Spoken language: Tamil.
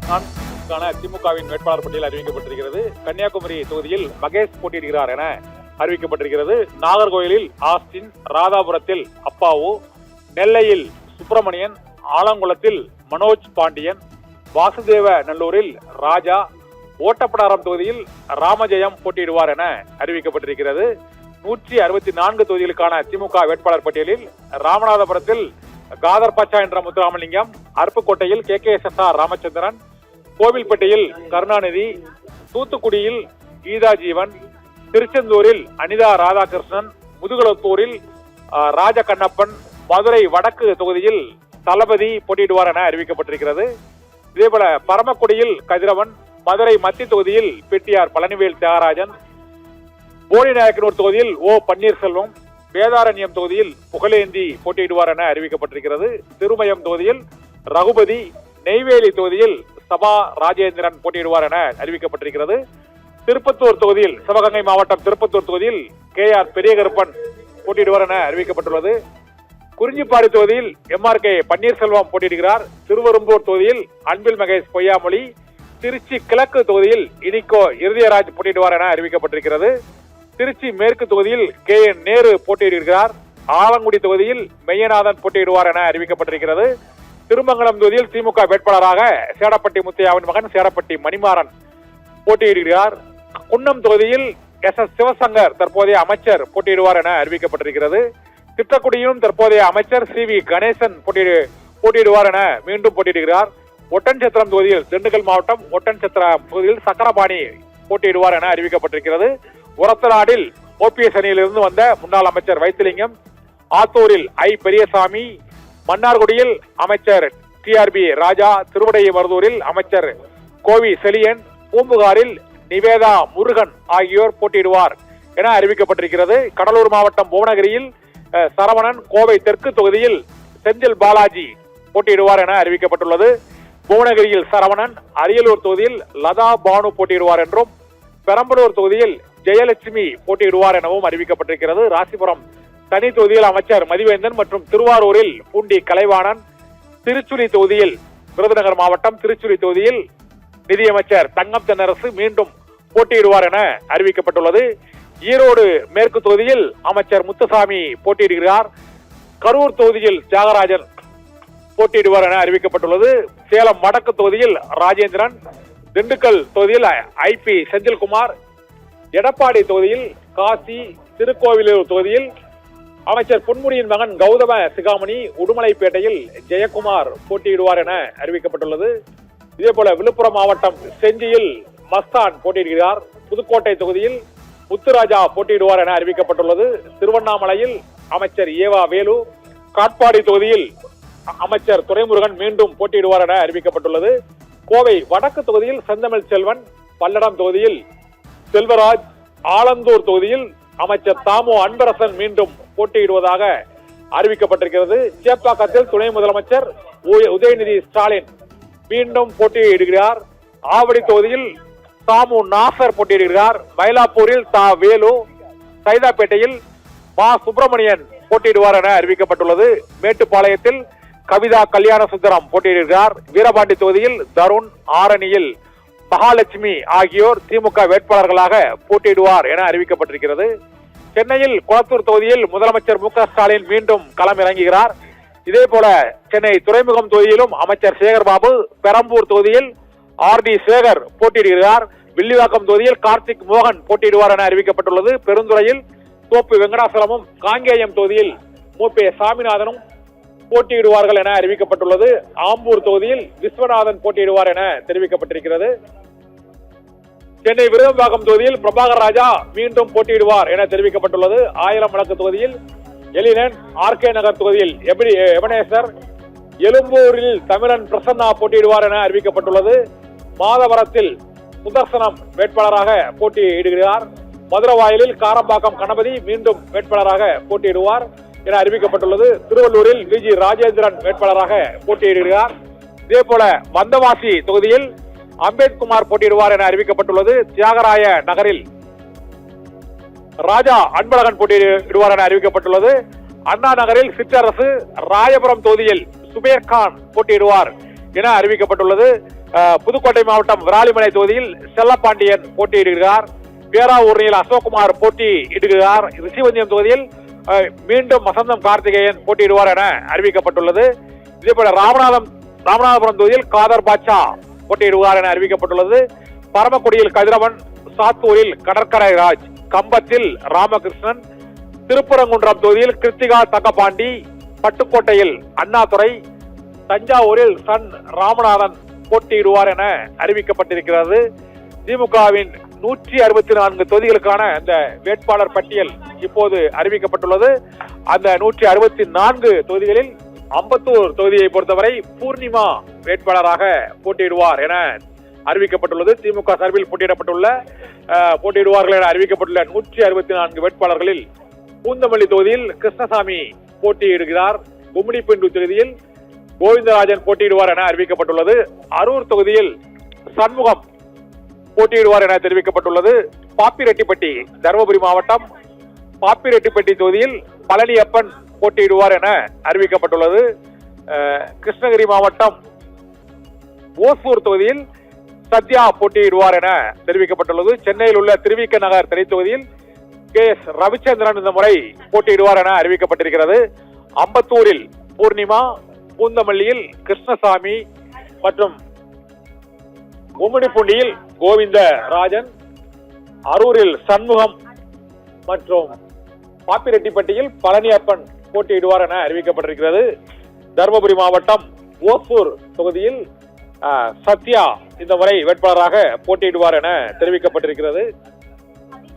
திமுகவின் வேட்பாளர் பட்டியல் அறிவிக்கப்பட்டிருக்கிறது. கன்னியாகுமரி தொகுதியில் மகேஷ் போட்டியிடுகிறார் என அறிவிக்கப்பட்டிருக்கிறது. நாகர்கோயிலில் ஆஸ்டின், ராதாபுரத்தில் அப்பாவு, நெல்லையில் சுப்பிரமணியன், ஆலங்குளத்தில் மனோஜ் பாண்டியன், வாசுதேவ நல்லூரில் ராஜா, ஓட்டப்படாரம் தொகுதியில் ராமஜெயம் போட்டியிடுவார் என அறிவிக்கப்பட்டிருக்கிறது. 164 தொகுதிகளுக்கான திமுக வேட்பாளர் பட்டியலில் ராமநாதபுரத்தில் காதர் பாட்சா என்ற முத்துராமலிங்கம், அருப்புக்கோட்டையில் KKSSR ராமச்சந்திரன், கோவில்பட்டியில் கருணாநிதி, தூத்துக்குடியில் கீதா ஜீவன், திருச்செந்தூரில் அனிதா ராதாகிருஷ்ணன், முதுகுளத்தூரில் ராஜகண்ணப்பன், மதுரை வடக்கு தொகுதியில் தளபதி போட்டியிடுவார் என அறிவிக்கப்பட்டிருக்கிறது. இதேபோல பரமக்குடியில் கதிரவன், மதுரை மத்திய தொகுதியில் பிடிஆர் பழனிவேல் தியாகராஜன், போடிநாயக்கனூர் தொகுதியில் பன்னீர்செல்வம், வேதாரண்யம் தொகுதியில் புகழேந்தி போட்டியிடுவார் என அறிவிக்கப்பட்டிருக்கிறது. திருமயம் தொகுதியில் ரகுபதி, நெய்வேலி தொகுதியில் சபா ராஜேந்திரன் போட்டியிடுவார் என அறிவிக்கப்பட்டிருக்கிறது. திருப்பத்தூர் தொகுதியில், சிவகங்கை மாவட்டம் திருப்பத்தூர் தொகுதியில் KR பெரியகருப்பன் போட்டியிடுவார் என அறிவிக்கப்பட்டுள்ளது. குறிஞ்சிப்பாடி தொகுதியில் MRK பன்னீர்செல்வம் போட்டியிடுகிறார். திருவெரும்பூர் தொகுதியில் அன்பில் மகேஷ் பொய்யாமொழி, திருச்சி கிழக்கு தொகுதியில் இனிகோ இருதயராஜ் போட்டியிடுவார் என அறிவிக்கப்பட்டிருக்கிறது. திருச்சி மேற்கு தொகுதியில் KN நேரு போட்டியிடுகிறார். ஆலங்குடி தொகுதியில் மெய்யநாதன் போட்டியிடுவார் என அறிவிக்கப்பட்டிருக்கிறது. திருமங்கலம் தொகுதியில் திமுக வேட்பாளராக சேடப்பட்டி முத்தையாவின் மகன் சேடப்பட்டி மணிமாறன் போட்டியிடுகிறார். குன்னம் தொகுதியில் SS சிவசங்கர் தற்போதைய அமைச்சர் போட்டியிடுவார் என அறிவிக்கப்பட்டிருக்கிறது. திட்டக்குடியிலும் தற்போதைய அமைச்சர் CV கணேசன் போட்டியிடுவார் என மீண்டும் போட்டியிடுகிறார். ஒட்டன்சத்திரம் தொகுதியில், திண்டுக்கல் மாவட்டம் ஒட்டன்சத்திரம் தொகுதியில் சக்கரபாணி போட்டியிடுவார் என அறிவிக்கப்பட்டிருக்கிறது. உரத்தநாடில் OPS அணியிலிருந்து வந்த முன்னாள் அமைச்சர் வைத்திலிங்கம், ஆத்தூரில் பெரியசாமி, மன்னார்குடியில் அமைச்சர் TRB ராஜா, திருவிடைமருதூரில் அமைச்சர் கோவி செலியன், பூம்புகாரில் நிவேதா முருகன் ஆகியோர் போட்டியிடுவார் என அறிவிக்கப்பட்டிருக்கிறது. கடலூர் மாவட்டம் புவனகிரியில் சரவணன், கோவை தெற்கு தொகுதியில் செந்தில் பாலாஜி போட்டியிடுவார் என அறிவிக்கப்பட்டுள்ளது. புவனகிரியில் சரவணன், அரியலூர் தொகுதியில் லதா பானு போட்டியிடுவார் என்றும், பெரம்பலூர் தொகுதியில் ஜெயலட்சுமி போட்டியிடுவார் எனவும் அறிவிக்கப்பட்டிருக்கிறது. ராசிபுரம் தனி தொகுதியில் அமைச்சர் மதிவேந்தன் மற்றும் திருவாரூரில் பூண்டி கலைவாணன், திருச்சுழி தொகுதியில், விருதுநகர் மாவட்டம் திருச்சுழி தொகுதியில் நிதியமைச்சர் தங்கம் தென்னரசு மீண்டும் போட்டியிடுவார் என அறிவிக்கப்பட்டுள்ளது. ஈரோடு மேற்கு தொகுதியில் அமைச்சர் முத்துசாமி போட்டியிடுகிறார். கரூர் தொகுதியில் தியாகராஜன் போட்டியிடுவார் என அறிவிக்கப்பட்டுள்ளது. சேலம் வடக்கு தொகுதியில் ராஜேந்திரன், திண்டுக்கல் தொகுதியில் IP செந்தில்குமார், எடப்பாடி தொகுதியில் காசி, திருக்கோவிலூர் தொகுதியில் அமைச்சர் பொன்முடியின் மகன் கௌதம சிகாமணி, உடுமலைப்பேட்டையில் ஜெயக்குமார் போட்டியிடுவார் என அறிவிக்கப்பட்டுள்ளது. இதேபோல விழுப்புரம் மாவட்டம் செஞ்சியில் மஸ்தான் போட்டியிடுகிறார். புதுக்கோட்டை தொகுதியில் முத்துராஜா போட்டியிடுவார் என அறிவிக்கப்பட்டுள்ளது. திருவண்ணாமலையில் அமைச்சர் ஏவா வேலு, காட்பாடி தொகுதியில் அமைச்சர் துரைமுருகன் மீண்டும் போட்டியிடுவார் என அறிவிக்கப்பட்டுள்ளது. கோவை வடக்கு தொகுதியில் செந்தமிழ் செல்வன், பல்லடம் தொகுதியில் செல்வராஜ், ஆலந்தூர் தொகுதியில் அமைச்சர் தாமோ அன்பரசன் மீண்டும் போட்டியிடுவதாக அறிவிக்கப்பட்டிருக்கிறது. சேப்பாக்கத்தில் துணை முதலமைச்சர் உதயநிதி ஸ்டாலின் மீண்டும் போட்டியிடுகிறார். ஆவடி தொகுதியில் தாமு நாசர் போட்டியிடுகிறார். மயிலாப்பூரில் வேலு, சைதாப்பேட்டையில் மா சுப்பிரமணியன் போட்டியிடுவார் என அறிவிக்கப்பட்டுள்ளது. மேட்டுப்பாளையத்தில் கவிதா கல்யாண சுந்தரம் போட்டியிடுகிறார். வீரபாண்டி தொகுதியில் தருண், ஆரணியில் மகாலட்சுமி ஆகியோர் திமுக வேட்பாளர்களாக போட்டியிடுவார் என அறிவிக்கப்பட்டிருக்கிறது. சென்னையில் குளத்தூர் தொகுதியில் முதலமைச்சர் MK ஸ்டாலின் மீண்டும் களம் இறங்குகிறார். இதே போல சென்னை துறைமுகம் தொகுதியிலும் அமைச்சர் சேகர்பாபு, பெரம்பூர் தொகுதியில் RD சேகர் போட்டியிடுகிறார். வில்லிவாக்கம் தொகுதியில் கார்த்திக் மோகன் போட்டியிடுவார் என அறிவிக்கப்பட்டுள்ளது. பெருந்துறையில் தோப்பு வெங்கடாசலமும், காங்கேயம் தொகுதியில் மூப்பே சாமிநாதனும் போட்டியிடுவார்கள் என அறிவிக்கப்பட்டுள்ளது. ஆம்பூர் தொகுதியில் விஸ்வநாதன் போட்டியிடுவார் என தெரிவிக்கப்பட்டிருக்கிறது. சென்னை விருகம்பாக்கம் தொகுதியில் பிரபாகர் ராஜா மீண்டும் போட்டியிடுவார் என தெரிவிக்கப்பட்டுள்ளது. ஆயிரம் விளக்கு தொகுதியில் எலினன், RK நகர் தொகுதியில் எபனேசர், எழும்பூரில் தமிழன் பிரசன்னா போட்டியிடுவார் என அறிவிக்கப்பட்டுள்ளது. மாதவரத்தில் சுதர்சனம் வேட்பாளராக போட்டியிடுகிறார். மதுரவாயலில் காரம்பாக்கம் கணபதி மீண்டும் வேட்பாளராக போட்டியிடுவார் என அறிவிக்கப்பட்டுள்ளது. திருவள்ளூரில் VG ராஜேந்திரன் வேட்பாளராக போட்டியிடுகிறார். இதே போல வந்தவாசி தொகுதியில் அம்பேத்குமார் போட்டியிடுவார் என அறிவிக்கப்பட்டுள்ளது. தியாகராய நகரில் ராஜா அன்பழகன் போட்டியிடுவார் என அறிவிக்கப்பட்டுள்ளது. அண்ணா நகரில் சிற்றரசு, ராயபுரம் தொகுதியில் சுபேர்கான் போட்டியிடுவார் என அறிவிக்கப்பட்டுள்ளது. புதுக்கோட்டை மாவட்டம் விராலிமலை தொகுதியில் செல்லப்பாண்டியன் போட்டியிடுகிறார். பேராவூரணியில் அசோக்குமார் போட்டியிடுகிறார். ரிஷிவந்தியம் தொகுதியில் மீண்டும் வசந்தம் கார்த்திகேயன் போட்டியிடுவார் என அறிவிக்கப்பட்டுள்ளது. இதேபோல ராமநாதபுரம் தொகுதியில் காதர் பாட்சா போட்டியிடுவார் என அறிவிக்கப்பட்டுள்ளது. பரமக்குடியில் கதிரவன், சாத்தூரில் கடற்கரை ராஜ், கம்பத்தில் ராமகிருஷ்ணன், திருப்பரங்குன்றம் தொகுதியில் கிருத்திகா தங்கபாண்டி, பட்டுக்கோட்டையில் அண்ணாதுரை, தஞ்சாவூரில் சன் ராமநாதன் போட்டியிடுவார் என அறிவிக்கப்பட்டிருக்கிறது. திமுகவின் 164 தொகுதிகளுக்கான அந்த வேட்பாளர் பட்டியல் இப்போது அறிவிக்கப்பட்டுள்ளது. அந்த 164 தொகுதிகளில் அம்பத்தூர் தொகுதியை பொறுத்தவரை பூர்ணிமா வேட்பாளராக போட்டியிடுவார் என அறிவிக்கப்பட்டுள்ளது. திமுக சார்பில் போட்டியிடுவார்கள் என அறிவிக்கப்பட்டுள்ள 164 வேட்பாளர்களில் பூந்தமல்லி தொகுதியில் கிருஷ்ணசாமி போட்டியிடுகிறார். கும்மிடிப்பூண்டி தொகுதியில் கோவிந்தராஜன் போட்டியிடுவார் என அறிவிக்கப்பட்டுள்ளது. அரூர் தொகுதியில் சண்முகம் போட்டியிடுவார் என தெரிவிக்கப்பட்டுள்ளது. பாப்பிரெட்டிப்பட்டி, தருமபுரி மாவட்டம் பாப்பிரெட்டிப்பட்டி தொகுதியில் பழனியப்பன் போட்டியிடுவார் என அறிவிக்கப்பட்டுள்ளது. கிருஷ்ணகிரி மாவட்டம் ஓசூர் தொகுதியில் சத்யா போட்டியிடுவார் என தெரிவிக்கப்பட்டுள்ளது. சென்னையில் உள்ள திருவிக நகர் தனி தொகுதியில் KS ரவிச்சந்திரன் இந்த முறை போட்டியிடுவார் என அறிவிக்கப்பட்டிருக்கிறது. அம்பத்தூரில் பூர்ணிமா, பூந்தமல்லியில் கிருஷ்ணசாமி மற்றும் கும்மிடிப்பூண்டியில் கோவிந்தராஜன், அரூரில் சண்முகம் மற்றும் பாப்பிரெட்டிப்பட்டியில் பழனியப்பன் போட்டியிடுவார் என அறிவிக்கப்பட்டிருக்கிறது. தருமபுரி மாவட்டம் ஓசூர் தொகுதியில் சத்யா இந்த முறை வேட்பாளராக போட்டியிடுவார் என தெரிவிக்கப்பட்டிருக்கிறது.